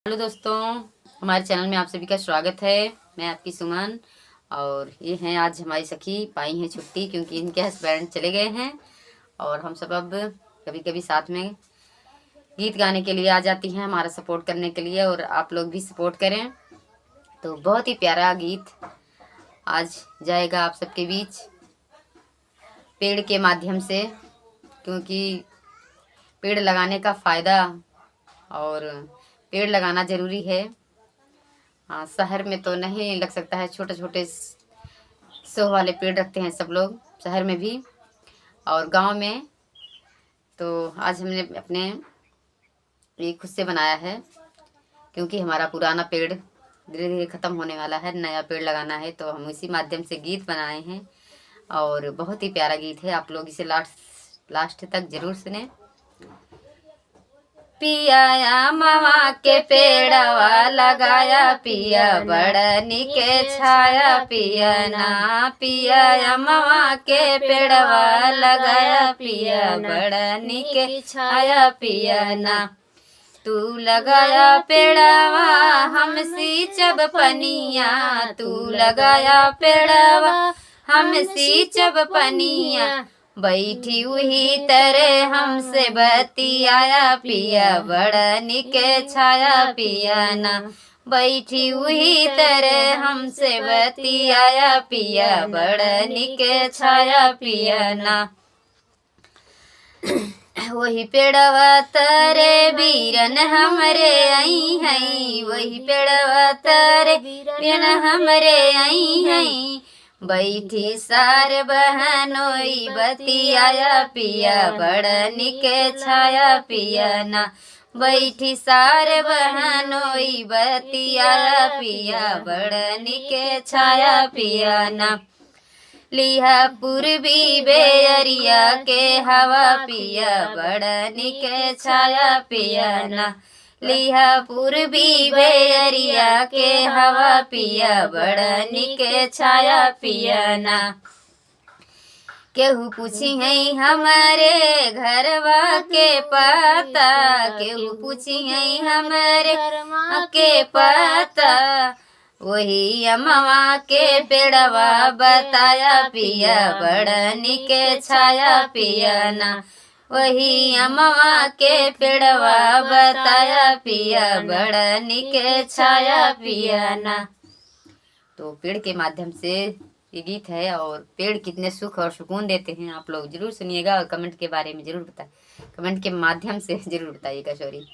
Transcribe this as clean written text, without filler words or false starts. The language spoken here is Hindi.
हेलो दोस्तों, हमारे चैनल में आप सभी का स्वागत है। मैं आपकी सुमन और ये हैं आज हमारी सखी पाई हैं छुट्टी क्योंकि इनके हस्बैंड चले गए हैं और हम सब अब कभी कभी साथ में गीत गाने के लिए आ जाती हैं हमारा सपोर्ट करने के लिए और आप लोग भी सपोर्ट करें। तो बहुत ही प्यारा गीत आज जाएगा आप सबके बीच पेड़ के माध्यम से, क्योंकि पेड़ लगाने का फ़ायदा और पेड़ लगाना ज़रूरी है। हाँ, शहर में तो नहीं लग सकता है, छोटे छोटे शो वाले पेड़ रखते हैं सब लोग शहर में भी और गांव में। तो आज हमने अपने ये खुद से बनाया है क्योंकि हमारा पुराना पेड़ धीरे धीरे ख़त्म होने वाला है, नया पेड़ लगाना है, तो हम इसी माध्यम से गीत बनाए हैं और बहुत ही प्यारा गीत है। आप लोग इसे लास्ट तक ज़रूर सुने। पिया मवा के पेड़वा लगाया पिया बड़नी के छाया पिया ना, पिया मवा के पेड़वा लगाया पिया बड़नी के छाया पिया ना। तू लगाया पेड़वा हम सींचब पनिया, तू लगाया पेड़वा हम सींचब पनिया, बैठी वही तरह हमसे बतियाया पिया बड़नी के छाया पिया ना, बैठी वही तरह हमसे बतियाया पिया बड़नी के छाया पिया ना। वही पेड़वा तरे बीरन हमरे आई हैं, वही पेड़वा तरे बीरन हमरे आई हैं, बैठी सार बहनोई बतियाया पिया बड़नी के छाया पिया ना, बैठी सार बहनोई बतियाया पिया बड़नी के छाया पिया ना। लिहा पूर्वी बेअरिया के हवा पिया बड़नी के छाया पिया ना, लिहा पूर्वी बेअरिया के हवा पिया बड़नी के छाया पिया ना। केहू पूछी है हमारे घरवा के पता, केहू पूछी है हमारे के पता, वही अमवा के पेड़वा बताया पिया बड़नी के छाया पिया ना, वही अमवा के पेड़वा बताया पिया बड़नी के छाया पिया ना। तो पेड़ के माध्यम से ये गीत है और पेड़ कितने सुख और सुकून देते हैं आप लोग जरूर सुनिएगा और कमेंट के बारे में जरूर बताएं, कमेंट के माध्यम से जरूर बताइएगा। सॉरी।